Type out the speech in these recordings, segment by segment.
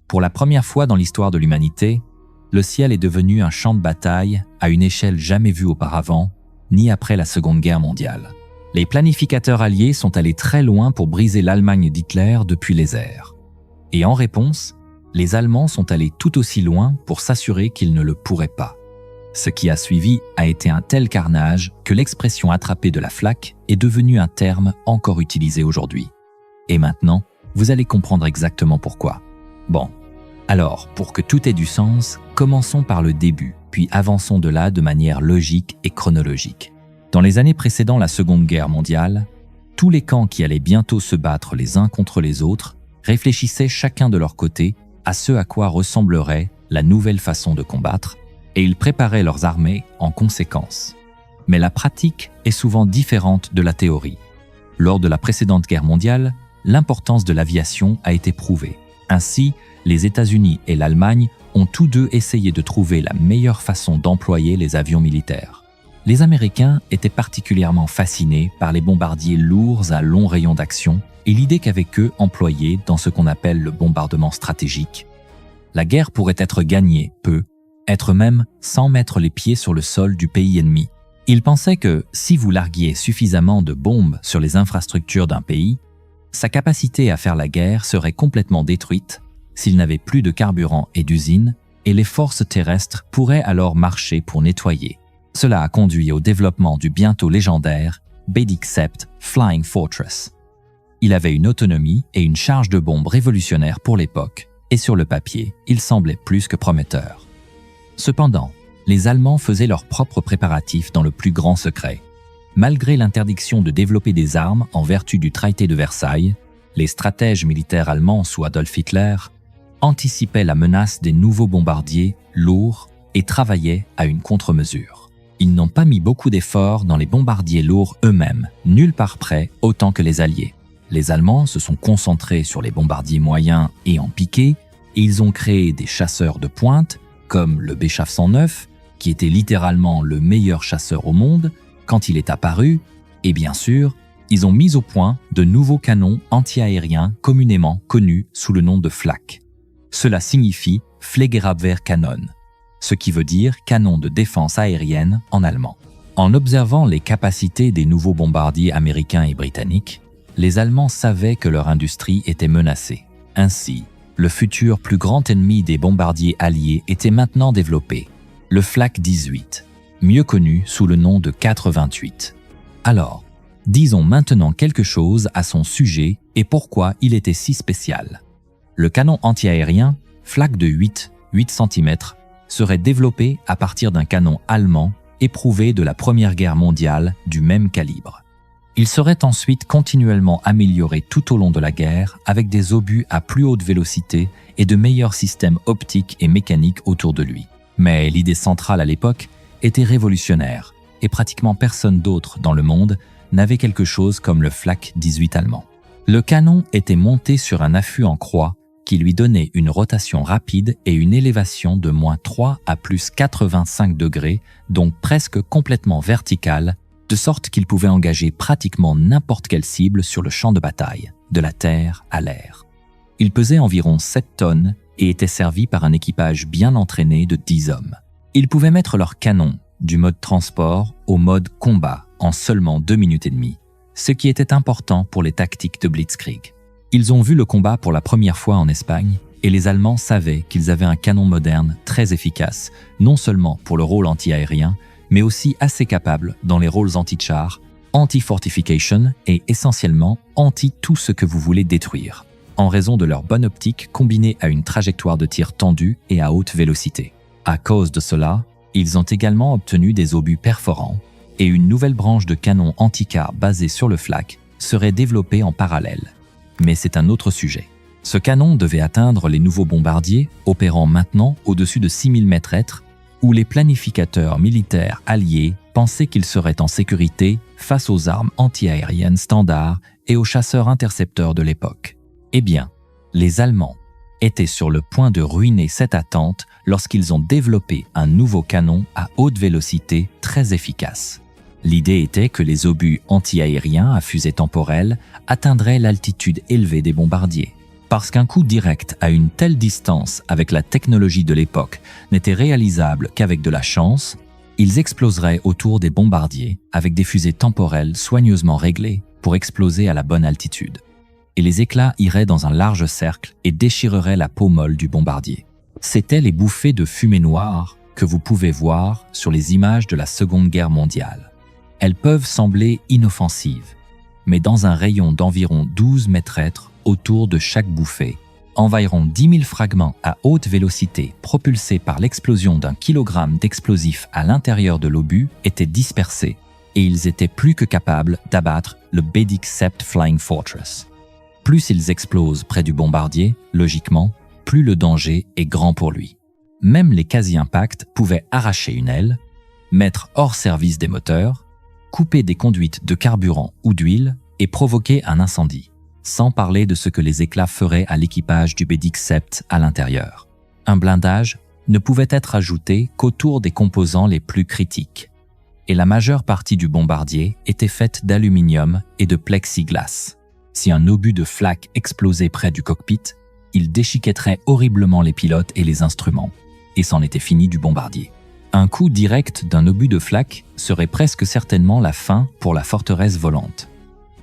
Pour la première fois dans l'histoire de l'humanité, le ciel est devenu un champ de bataille à une échelle jamais vue auparavant, ni après la Seconde Guerre mondiale. Les planificateurs alliés sont allés très loin pour briser l'Allemagne d'Hitler depuis les airs. Et en réponse, les Allemands sont allés tout aussi loin pour s'assurer qu'ils ne le pourraient pas. Ce qui a suivi a été un tel carnage que l'expression attrapée de la flaque est devenue un terme encore utilisé aujourd'hui. Et maintenant, vous allez comprendre exactement pourquoi. Bon, alors, pour que tout ait du sens, commençons par le début, puis avançons de là de manière logique et chronologique. Dans les années précédant la Seconde Guerre mondiale, tous les camps qui allaient bientôt se battre les uns contre les autres réfléchissaient chacun de leur côté à ce à quoi ressemblerait la nouvelle façon de combattre, et ils préparaient leurs armées en conséquence. Mais la pratique est souvent différente de la théorie. Lors de la précédente guerre mondiale, l'importance de l'aviation a été prouvée. Ainsi, les États-Unis et l'Allemagne ont tous deux essayé de trouver la meilleure façon d'employer les avions militaires. Les Américains étaient particulièrement fascinés par les bombardiers lourds à long rayon d'action et l'idée qu'avec eux employés dans ce qu'on appelle le bombardement stratégique. La guerre pourrait être gagnée, être même sans mettre les pieds sur le sol du pays ennemi. Ils pensaient que si vous larguiez suffisamment de bombes sur les infrastructures d'un pays, sa capacité à faire la guerre serait complètement détruite s'il n'avait plus de carburant et d'usines, et les forces terrestres pourraient alors marcher pour nettoyer. Cela a conduit au développement du bientôt légendaire Bedic-Sept Flying Fortress. Il avait une autonomie et une charge de bombes révolutionnaires pour l'époque, et sur le papier, il semblait plus que prometteur. Cependant, les Allemands faisaient leurs propres préparatifs dans le plus grand secret. Malgré l'interdiction de développer des armes en vertu du traité de Versailles, les stratèges militaires allemands sous Adolf Hitler anticipaient la menace des nouveaux bombardiers lourds et travaillaient à une contre-mesure. Ils n'ont pas mis beaucoup d'efforts dans les bombardiers lourds eux-mêmes, nulle part près autant que les Alliés. Les Allemands se sont concentrés sur les bombardiers moyens et en piqué, et ils ont créé des chasseurs de pointe, comme le Béchaf 109, qui était littéralement le meilleur chasseur au monde quand il est apparu, et bien sûr, ils ont mis au point de nouveaux canons anti-aériens communément connus sous le nom de Flak. Cela signifie Fliegerabwehrkanon, ce qui veut dire canon de défense aérienne en allemand. En observant les capacités des nouveaux bombardiers américains et britanniques, les Allemands savaient que leur industrie était menacée. Ainsi, le futur plus grand ennemi des bombardiers alliés était maintenant développé, le Flak 18, mieux connu sous le nom de 428. Alors, disons maintenant quelque chose à son sujet et pourquoi il était si spécial. Le canon anti-aérien, Flak de 8 cm, serait développé à partir d'un canon allemand éprouvé de la Première Guerre mondiale du même calibre. Il serait ensuite continuellement amélioré tout au long de la guerre avec des obus à plus haute vélocité et de meilleurs systèmes optiques et mécaniques autour de lui. Mais l'idée centrale à l'époque était révolutionnaire et pratiquement personne d'autre dans le monde n'avait quelque chose comme le Flak 18 allemand. Le canon était monté sur un affût en croix qui lui donnait une rotation rapide et une élévation de -3 à +85 degrés, donc presque complètement verticale, de sorte qu'il pouvait engager pratiquement n'importe quelle cible sur le champ de bataille, de la terre à l'air. Il pesait environ 7 tonnes et était servi par un équipage bien entraîné de 10 hommes. Ils pouvaient mettre leur canon du mode transport au mode combat en seulement 2 minutes et demie, ce qui était important pour les tactiques de Blitzkrieg. Ils ont vu le combat pour la première fois en Espagne et les Allemands savaient qu'ils avaient un canon moderne très efficace, non seulement pour le rôle anti-aérien, mais aussi assez capable dans les rôles anti-char, anti-fortification et essentiellement anti-tout ce que vous voulez détruire, en raison de leur bonne optique combinée à une trajectoire de tir tendue et à haute vélocité. À cause de cela, ils ont également obtenu des obus perforants et une nouvelle branche de canon anti-car basée sur le Flak serait développée en parallèle. Mais c'est un autre sujet. Ce canon devait atteindre les nouveaux bombardiers, opérant maintenant au-dessus de 6000 mètres, où les planificateurs militaires alliés pensaient qu'ils seraient en sécurité face aux armes anti-aériennes standards et aux chasseurs intercepteurs de l'époque. Eh bien, les Allemands étaient sur le point de ruiner cette attente lorsqu'ils ont développé un nouveau canon à haute vélocité très efficace. L'idée était que les obus anti-aériens à fusée temporelle atteindraient l'altitude élevée des bombardiers. Parce qu'un coup direct à une telle distance avec la technologie de l'époque n'était réalisable qu'avec de la chance, ils exploseraient autour des bombardiers avec des fusées temporelles soigneusement réglées pour exploser à la bonne altitude. Et les éclats iraient dans un large cercle et déchireraient la peau molle du bombardier. C'étaient les bouffées de fumée noire que vous pouvez voir sur les images de la Seconde Guerre mondiale. Elles peuvent sembler inoffensives, mais dans un rayon d'environ 12 mètres autour de chaque bouffée, environ 10 000 fragments à haute vélocité propulsés par l'explosion d'un kilogramme d'explosifs à l'intérieur de l'obus étaient dispersés et ils étaient plus que capables d'abattre le Bedic Sept Flying Fortress. Plus ils explosent près du bombardier, logiquement, plus le danger est grand pour lui. Même les quasi-impacts pouvaient arracher une aile, mettre hors service des moteurs, couper des conduites de carburant ou d'huile et provoquer un incendie, sans parler de ce que les éclats feraient à l'équipage du Bedic Sept à l'intérieur. Un blindage ne pouvait être ajouté qu'autour des composants les plus critiques, et la majeure partie du bombardier était faite d'aluminium et de plexiglas. Si un obus de flak explosait près du cockpit, il déchiquetterait horriblement les pilotes et les instruments, et c'en était fini du bombardier. Un coup direct d'un obus de flak serait presque certainement la fin pour la forteresse volante.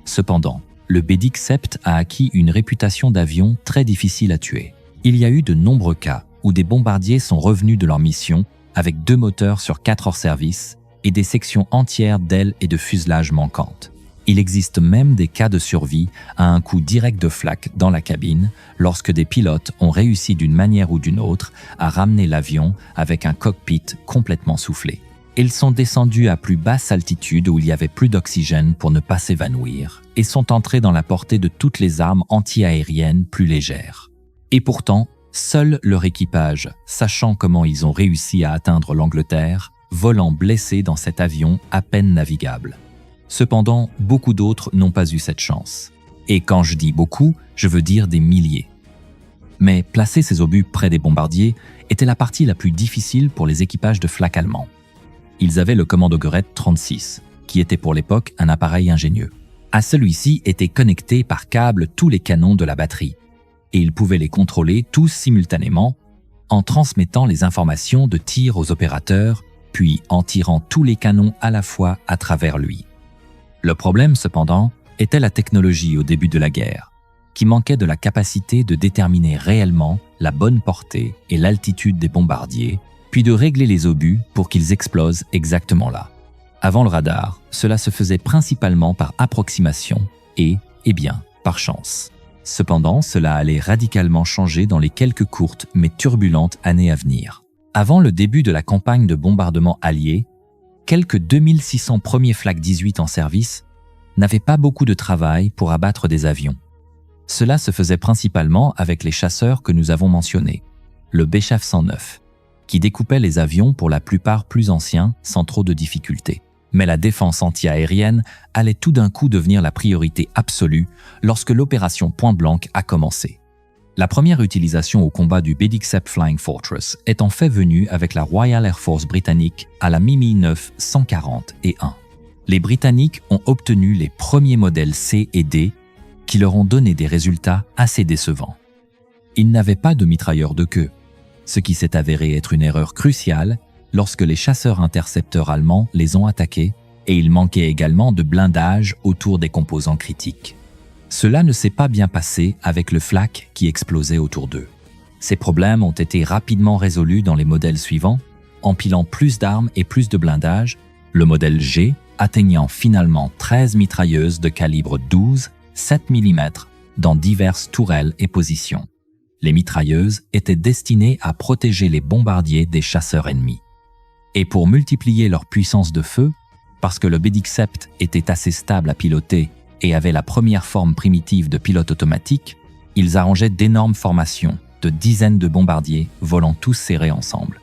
Cependant, le Bedic Sept a acquis une réputation d'avion très difficile à tuer. Il y a eu de nombreux cas où des bombardiers sont revenus de leur mission avec 2 moteurs sur 4 hors service et des sections entières d'ailes et de fuselage manquantes. Il existe même des cas de survie à un coup direct de flak dans la cabine lorsque des pilotes ont réussi d'une manière ou d'une autre à ramener l'avion avec un cockpit complètement soufflé. Ils sont descendus à plus basse altitude où il y avait plus d'oxygène pour ne pas s'évanouir et sont entrés dans la portée de toutes les armes anti-aériennes plus légères. Et pourtant, seul leur équipage, sachant comment ils ont réussi à atteindre l'Angleterre, volant blessés dans cet avion à peine navigable. Cependant, beaucoup d'autres n'ont pas eu cette chance. Et quand je dis beaucoup, je veux dire des milliers. Mais placer ces obus près des bombardiers était la partie la plus difficile pour les équipages de flak allemands. Ils avaient le Kommandogerät 36, qui était pour l'époque un appareil ingénieux. À celui-ci étaient connectés par câble tous les canons de la batterie, et ils pouvaient les contrôler tous simultanément en transmettant les informations de tir aux opérateurs, puis en tirant tous les canons à la fois à travers lui. Le problème, cependant, était la technologie au début de la guerre, qui manquait de la capacité de déterminer réellement la bonne portée et l'altitude des bombardiers, puis de régler les obus pour qu'ils explosent exactement là. Avant le radar, cela se faisait principalement par approximation et, par chance. Cependant, cela allait radicalement changer dans les quelques courtes mais turbulentes années à venir. Avant le début de la campagne de bombardement alliée, quelques 2600 premiers Flak 18 en service n'avaient pas beaucoup de travail pour abattre des avions. Cela se faisait principalement avec les chasseurs que nous avons mentionnés, le Bechaf 109, qui découpait les avions pour la plupart plus anciens sans trop de difficultés. Mais la défense anti-aérienne allait tout d'un coup devenir la priorité absolue lorsque l'opération Point Blanc a commencé. La première utilisation au combat du Bedic Sept Flying Fortress est en fait venue avec la Royal Air Force britannique à la Mi-9 141. Les Britanniques ont obtenu les premiers modèles C et D qui leur ont donné des résultats assez décevants. Ils n'avaient pas de mitrailleurs de queue, ce qui s'est avéré être une erreur cruciale lorsque les chasseurs intercepteurs allemands les ont attaqués, et il manquait également de blindage autour des composants critiques. Cela ne s'est pas bien passé avec le flak qui explosait autour d'eux. Ces problèmes ont été rapidement résolus dans les modèles suivants, empilant plus d'armes et plus de blindage, le modèle G atteignant finalement 13 mitrailleuses de calibre 12, 7 mm dans diverses tourelles et positions. Les mitrailleuses étaient destinées à protéger les bombardiers des chasseurs ennemis. Et pour multiplier leur puissance de feu, parce que le Bedic Sept était assez stable à piloter et avait la première forme primitive de pilote automatique, ils arrangeaient d'énormes formations de dizaines de bombardiers volant tous serrés ensemble.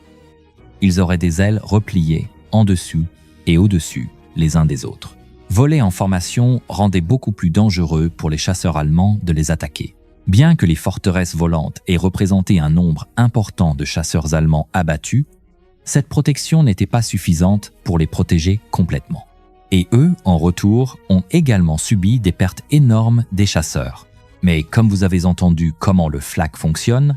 Ils auraient des ailes repliées en dessous et au-dessus les uns des autres. Voler en formation rendait beaucoup plus dangereux pour les chasseurs allemands de les attaquer. Bien que les forteresses volantes aient représenté un nombre important de chasseurs allemands abattus, cette protection n'était pas suffisante pour les protéger complètement. Et eux, en retour, ont également subi des pertes énormes des chasseurs. Mais comme vous avez entendu comment le flak fonctionne,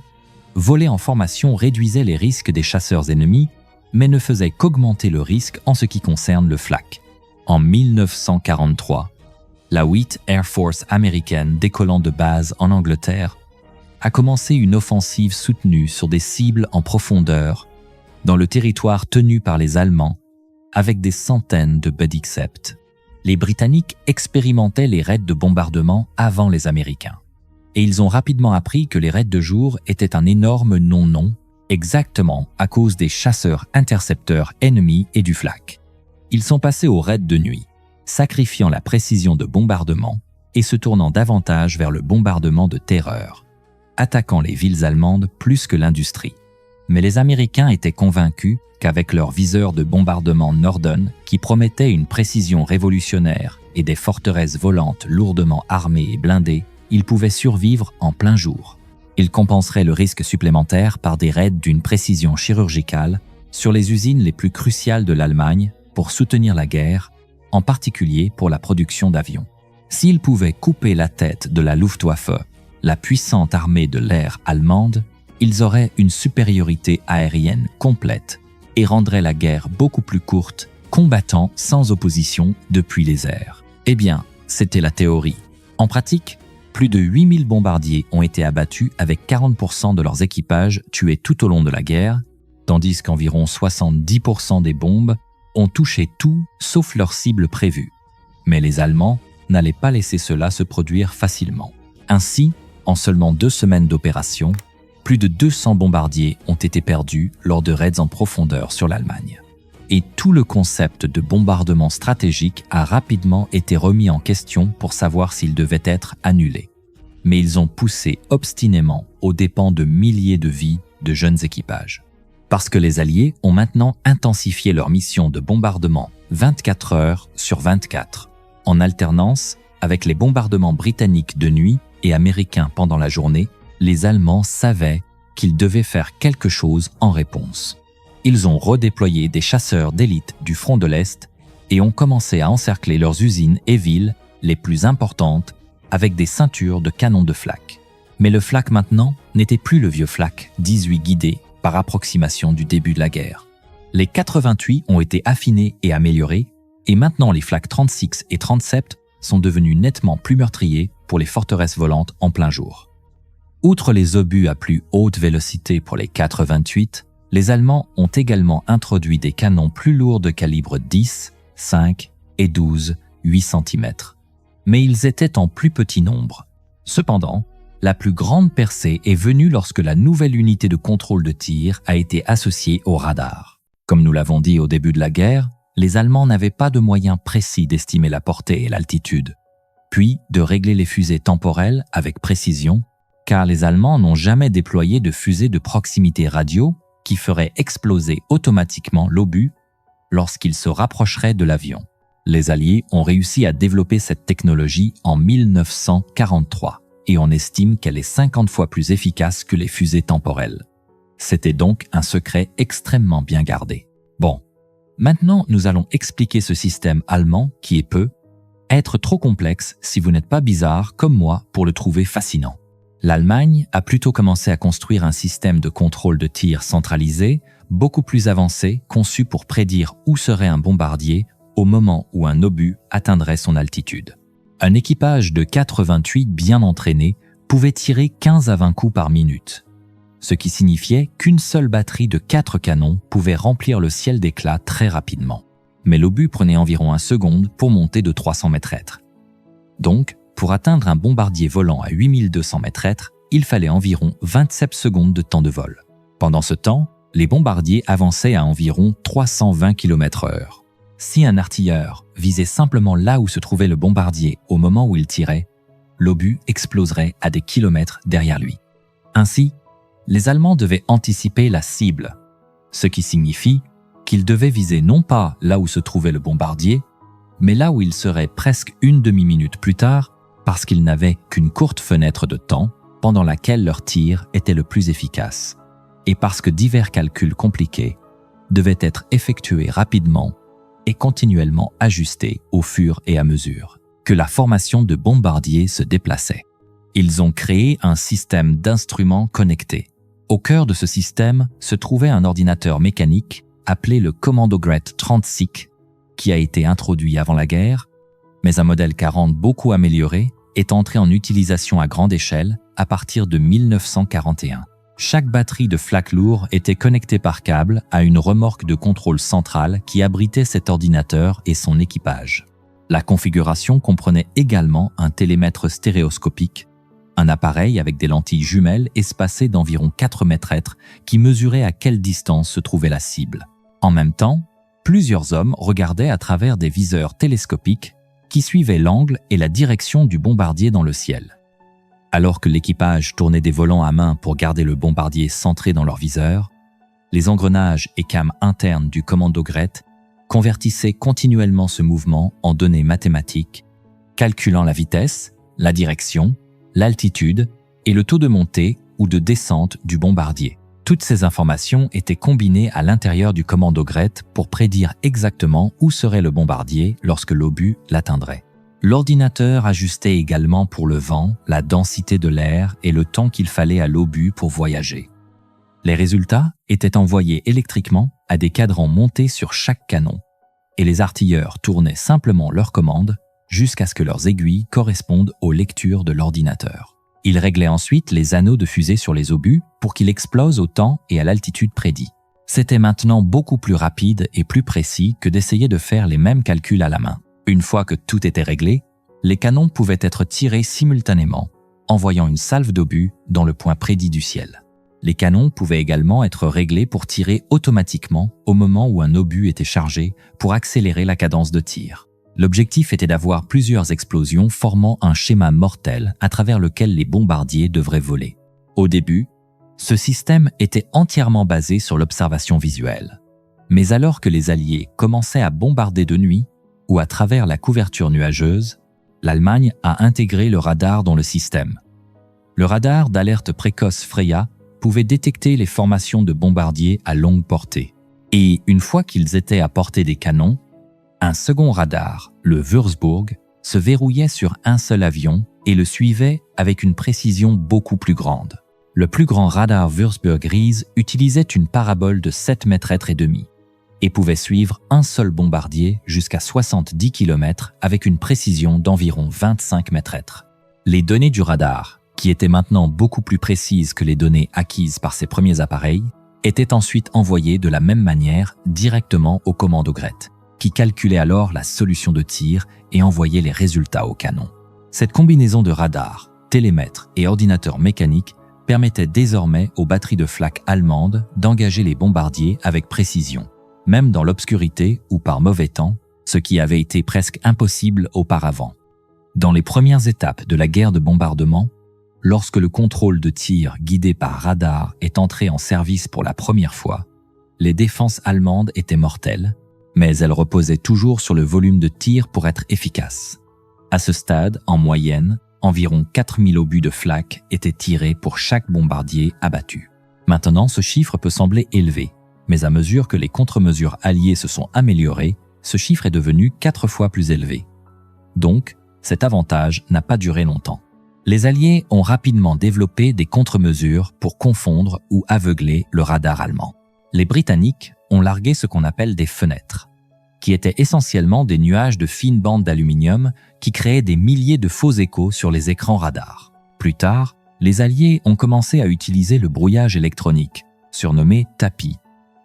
voler en formation réduisait les risques des chasseurs ennemis, mais ne faisait qu'augmenter le risque en ce qui concerne le flak. En 1943, la 8th Air Force américaine décollant de base en Angleterre a commencé une offensive soutenue sur des cibles en profondeur dans le territoire tenu par les Allemands avec des centaines de Buddy Accept. Les Britanniques expérimentaient les raids de bombardement avant les Américains. Et ils ont rapidement appris que les raids de jour étaient un énorme non-non, exactement à cause des chasseurs-intercepteurs ennemis et du flak. Ils sont passés aux raids de nuit, sacrifiant la précision de bombardement et se tournant davantage vers le bombardement de terreur, attaquant les villes allemandes plus que l'industrie. Mais les Américains étaient convaincus qu'avec leurs viseurs de bombardement Norden, qui promettaient une précision révolutionnaire et des forteresses volantes lourdement armées et blindées, ils pouvaient survivre en plein jour. Ils compenseraient le risque supplémentaire par des raids d'une précision chirurgicale sur les usines les plus cruciales de l'Allemagne pour soutenir la guerre, en particulier pour la production d'avions. S'ils pouvaient couper la tête de la Luftwaffe, la puissante armée de l'air allemande, ils auraient une supériorité aérienne complète et rendraient la guerre beaucoup plus courte, combattant sans opposition depuis les airs. Eh bien, c'était la théorie. En pratique, plus de 8000 bombardiers ont été abattus avec 40% de leurs équipages tués tout au long de la guerre, tandis qu'environ 70% des bombes ont touché tout sauf leur cible prévue. Mais les Allemands n'allaient pas laisser cela se produire facilement. Ainsi, en seulement 2 semaines d'opération, plus de 200 bombardiers ont été perdus lors de raids en profondeur sur l'Allemagne. Et tout le concept de bombardement stratégique a rapidement été remis en question pour savoir s'il devait être annulé. Mais ils ont poussé obstinément aux dépens de milliers de vies de jeunes équipages. Parce que les Alliés ont maintenant intensifié leur mission de bombardement 24 heures sur 24, en alternance avec les bombardements britanniques de nuit et américains pendant la journée. Les Allemands savaient qu'ils devaient faire quelque chose en réponse. Ils ont redéployé des chasseurs d'élite du front de l'Est et ont commencé à encercler leurs usines et villes les plus importantes avec des ceintures de canons de flak. Mais le flak maintenant n'était plus le vieux flak 18 guidé par approximation du début de la guerre. Les 88 ont été affinés et améliorés et maintenant les flak 36 et 37 sont devenus nettement plus meurtriers pour les forteresses volantes en plein jour. Outre les obus à plus haute vélocité pour les 4,28, les Allemands ont également introduit des canons plus lourds de calibre 10, 5 et 12, 8 cm. Mais ils étaient en plus petit nombre. Cependant, la plus grande percée est venue lorsque la nouvelle unité de contrôle de tir a été associée au radar. Comme nous l'avons dit au début de la guerre, les Allemands n'avaient pas de moyens précis d'estimer la portée et l'altitude, puis de régler les fusées temporelles avec précision, car les Allemands n'ont jamais déployé de fusée de proximité radio qui ferait exploser automatiquement l'obus lorsqu'il se rapprocherait de l'avion. Les Alliés ont réussi à développer cette technologie en 1943 et on estime qu'elle est 50 fois plus efficace que les fusées temporelles. C'était donc un secret extrêmement bien gardé. Bon, maintenant nous allons expliquer ce système allemand qui peut être trop complexe si vous n'êtes pas bizarre comme moi pour le trouver fascinant. L'Allemagne a plutôt commencé à construire un système de contrôle de tir centralisé, beaucoup plus avancé, conçu pour prédire où serait un bombardier au moment où un obus atteindrait son altitude. Un équipage de 4,28 bien entraîné pouvait tirer 15 à 20 coups par minute, ce qui signifiait qu'une seule batterie de 4 canons pouvait remplir le ciel d'éclats très rapidement. Mais l'obus prenait environ 1 seconde pour monter de 300 mètres. Donc, pour atteindre un bombardier volant à 8200 mètres, il fallait environ 27 secondes de temps de vol. Pendant ce temps, les bombardiers avançaient à environ 320 km/h. Si un artilleur visait simplement là où se trouvait le bombardier au moment où il tirait, l'obus exploserait à des kilomètres derrière lui. Ainsi, les Allemands devaient anticiper la cible, ce qui signifie qu'ils devaient viser non pas là où se trouvait le bombardier, mais là où il serait presque une demi-minute plus tard, parce qu'ils n'avaient qu'une courte fenêtre de temps pendant laquelle leur tir était le plus efficace, et parce que divers calculs compliqués devaient être effectués rapidement et continuellement ajustés au fur et à mesure que la formation de bombardiers se déplaçait. Ils ont créé un système d'instruments connectés. Au cœur de ce système se trouvait un ordinateur mécanique appelé le Kommandogret 36, qui a été introduit avant la guerre, mais un modèle 40 beaucoup amélioré est entré en utilisation à grande échelle à partir de 1941. Chaque batterie de flaques lourds était connectée par câble à une remorque de contrôle centrale qui abritait cet ordinateur et son équipage. La configuration comprenait également un télémètre stéréoscopique, un appareil avec des lentilles jumelles espacées d'environ 4 mètres qui mesurait à quelle distance se trouvait la cible. En même temps, plusieurs hommes regardaient à travers des viseurs télescopiques qui suivaient l'angle et la direction du bombardier dans le ciel. Alors que l'équipage tournait des volants à main pour garder le bombardier centré dans leur viseur, les engrenages et cames internes du Kommandogret convertissaient continuellement ce mouvement en données mathématiques, calculant la vitesse, la direction, l'altitude et le taux de montée ou de descente du bombardier. Toutes ces informations étaient combinées à l'intérieur du Kommandogret pour prédire exactement où serait le bombardier lorsque l'obus l'atteindrait. L'ordinateur ajustait également pour le vent, la densité de l'air et le temps qu'il fallait à l'obus pour voyager. Les résultats étaient envoyés électriquement à des cadrans montés sur chaque canon, et les artilleurs tournaient simplement leurs commandes jusqu'à ce que leurs aiguilles correspondent aux lectures de l'ordinateur. Ils réglaient ensuite les anneaux de fusée sur les obus pour qu'ils explosent au temps et à l'altitude prédits. C'était maintenant beaucoup plus rapide et plus précis que d'essayer de faire les mêmes calculs à la main. Une fois que tout était réglé, les canons pouvaient être tirés simultanément, envoyant une salve d'obus dans le point prédit du ciel. Les canons pouvaient également être réglés pour tirer automatiquement au moment où un obus était chargé pour accélérer la cadence de tir. L'objectif était d'avoir plusieurs explosions formant un schéma mortel à travers lequel les bombardiers devraient voler. Au début, ce système était entièrement basé sur l'observation visuelle. Mais alors que les Alliés commençaient à bombarder de nuit ou à travers la couverture nuageuse, l'Allemagne a intégré le radar dans le système. Le radar d'alerte précoce Freya pouvait détecter les formations de bombardiers à longue portée. Et une fois qu'ils étaient à portée des canons, un second radar, le Würzburg, se verrouillait sur un seul avion et le suivait avec une précision beaucoup plus grande. Le plus grand radar Würzburg-Ries utilisait une parabole de 7,5 mètres et pouvait suivre un seul bombardier jusqu'à 70 km avec une précision d'environ 25 mètres. Les données du radar, qui étaient maintenant beaucoup plus précises que les données acquises par ces premiers appareils, étaient ensuite envoyées de la même manière directement au Kommandogret, qui calculait alors la solution de tir et envoyait les résultats au canon. Cette combinaison de radar, télémètre et ordinateur mécanique permettait désormais aux batteries de flaques allemandes d'engager les bombardiers avec précision, même dans l'obscurité ou par mauvais temps, ce qui avait été presque impossible auparavant. Dans les premières étapes de la guerre de bombardement, lorsque le contrôle de tir guidé par radar est entré en service pour la première fois, les défenses allemandes étaient mortelles, mais elles reposaient toujours sur le volume de tir pour être efficaces. À ce stade, en moyenne, environ 4000 obus de flaques étaient tirés pour chaque bombardier abattu. Maintenant, ce chiffre peut sembler élevé, mais à mesure que les contre-mesures alliées se sont améliorées, ce chiffre est devenu 4 fois plus élevé. Donc, cet avantage n'a pas duré longtemps. Les Alliés ont rapidement développé des contre-mesures pour confondre ou aveugler le radar allemand. Les Britanniques ont largué ce qu'on appelle des fenêtres, qui étaient essentiellement des nuages de fines bandes d'aluminium qui créaient des milliers de faux échos sur les écrans radars. Plus tard, les Alliés ont commencé à utiliser le brouillage électronique, surnommé tapis,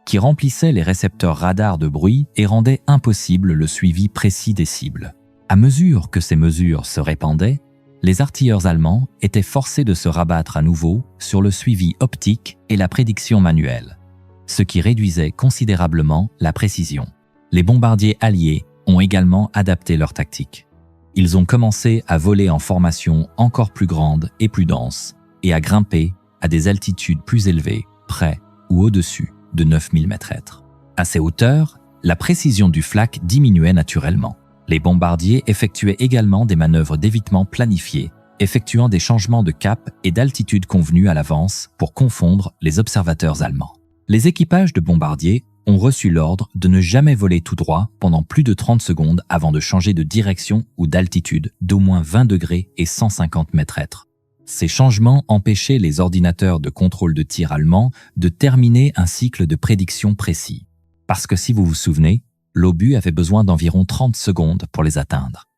qui remplissait les récepteurs radars de bruit et rendait impossible le suivi précis des cibles. À mesure que ces mesures se répandaient, les artilleurs allemands étaient forcés de se rabattre à nouveau sur le suivi optique et la prédiction manuelle, ce qui réduisait considérablement la précision. Les bombardiers alliés ont également adapté leur tactique. Ils ont commencé à voler en formation encore plus grande et plus dense et à grimper à des altitudes plus élevées, près ou au-dessus de 9000 mètres. À ces hauteurs, la précision du flak diminuait naturellement. Les bombardiers effectuaient également des manœuvres d'évitement planifiées, effectuant des changements de cap et d'altitude convenus à l'avance pour confondre les observateurs allemands. Les équipages de bombardiers ont reçu l'ordre de ne jamais voler tout droit pendant plus de 30 secondes avant de changer de direction ou d'altitude d'au moins 20 degrés et 150 mètres. Ces changements empêchaient les ordinateurs de contrôle de tir allemands de terminer un cycle de prédiction précis. Parce que si vous vous souvenez, l'obus avait besoin d'environ 30 secondes pour les atteindre.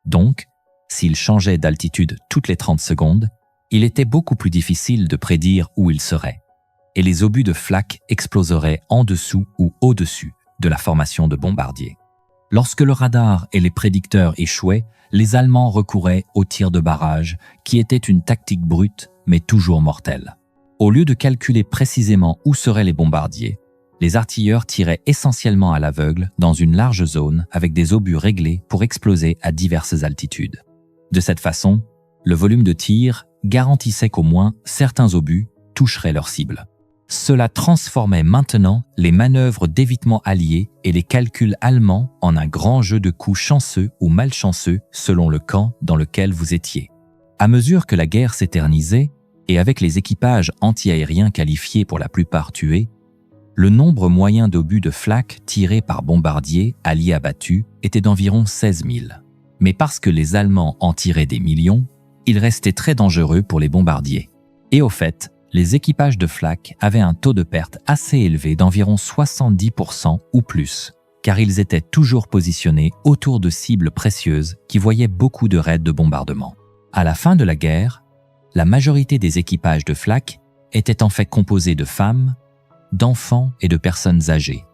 Donc, s'il changeait d'altitude toutes les 30 secondes, il était beaucoup plus difficile de prédire où il serait. Et les obus de flak exploseraient en dessous ou au-dessus de la formation de bombardiers. Lorsque le radar et les prédicteurs échouaient, les Allemands recouraient au tir de barrage, qui était une tactique brute mais toujours mortelle. Au lieu de calculer précisément où seraient les bombardiers, les artilleurs tiraient essentiellement à l'aveugle dans une large zone avec des obus réglés pour exploser à diverses altitudes. De cette façon, le volume de tir garantissait qu'au moins certains obus toucheraient leur cible. Cela transformait maintenant les manœuvres d'évitement alliés et les calculs allemands en un grand jeu de coups chanceux ou malchanceux selon le camp dans lequel vous étiez. À mesure que la guerre s'éternisait, et avec les équipages antiaériens qualifiés pour la plupart tués, le nombre moyen d'obus de flak tirés par bombardiers alliés abattus était d'environ 16 000. Mais parce que les Allemands en tiraient des millions, il restait très dangereux pour les bombardiers. Et au fait, les équipages de flak avaient un taux de perte assez élevé d'environ 70% ou plus, car ils étaient toujours positionnés autour de cibles précieuses qui voyaient beaucoup de raids de bombardement. À la fin de la guerre, la majorité des équipages de flak étaient en fait composés de femmes, d'enfants et de personnes âgées,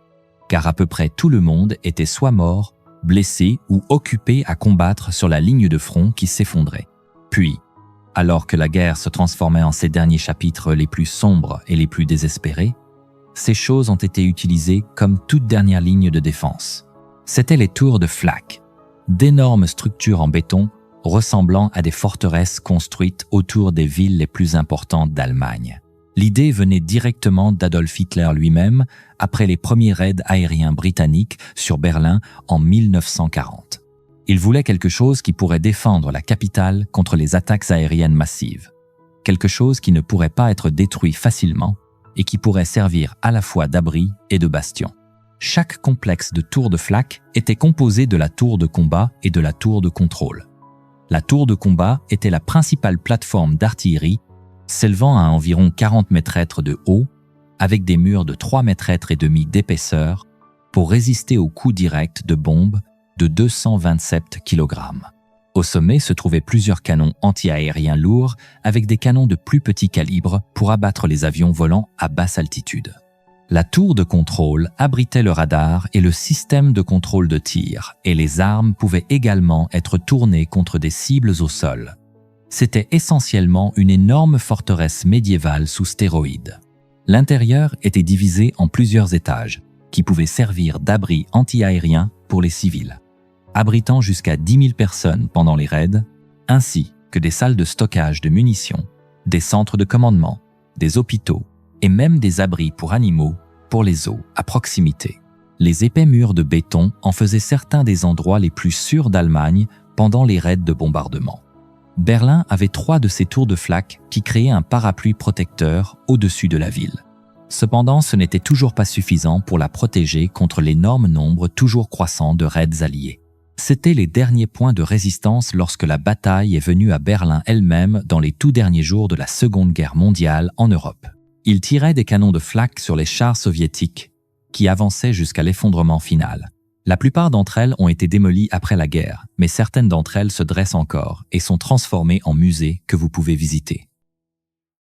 car à peu près tout le monde était soit mort, blessé ou occupé à combattre sur la ligne de front qui s'effondrait. Puis, alors que la guerre se transformait en ses derniers chapitres les plus sombres et les plus désespérés, ces choses ont été utilisées comme toute dernière ligne de défense. C'étaient les tours de flak, d'énormes structures en béton ressemblant à des forteresses construites autour des villes les plus importantes d'Allemagne. L'idée venait directement d'Adolf Hitler lui-même après les premiers raids aériens britanniques sur Berlin en 1940. Il voulait quelque chose qui pourrait défendre la capitale contre les attaques aériennes massives. Quelque chose qui ne pourrait pas être détruit facilement et qui pourrait servir à la fois d'abri et de bastion. Chaque complexe de tours de flak était composé de la tour de combat et de la tour de contrôle. La tour de combat était la principale plateforme d'artillerie s'élevant à environ 40 mètres de haut, avec des murs de 3,5 mètres d'épaisseur pour résister aux coups directs de bombes de 227 kg. Au sommet se trouvaient plusieurs canons anti-aériens lourds avec des canons de plus petit calibre pour abattre les avions volant à basse altitude. La tour de contrôle abritait le radar et le système de contrôle de tir, et les armes pouvaient également être tournées contre des cibles au sol. C'était essentiellement une énorme forteresse médiévale sous stéroïdes. L'intérieur était divisé en plusieurs étages, qui pouvaient servir d'abri anti-aérien pour les civils, abritant jusqu'à 10 000 personnes pendant les raids, ainsi que des salles de stockage de munitions, des centres de commandement, des hôpitaux et même des abris pour animaux pour les eaux à proximité. Les épais murs de béton en faisaient certains des endroits les plus sûrs d'Allemagne pendant les raids de bombardement. Berlin avait 3 de ces tours de flak qui créaient un parapluie protecteur au-dessus de la ville. Cependant, ce n'était toujours pas suffisant pour la protéger contre l'énorme nombre toujours croissant de raids alliés. C'étaient les derniers points de résistance lorsque la bataille est venue à Berlin elle-même dans les tout derniers jours de la Seconde Guerre mondiale en Europe. Ils tiraient des canons de flak sur les chars soviétiques qui avançaient jusqu'à l'effondrement final. La plupart d'entre elles ont été démolies après la guerre, mais certaines d'entre elles se dressent encore et sont transformées en musées que vous pouvez visiter.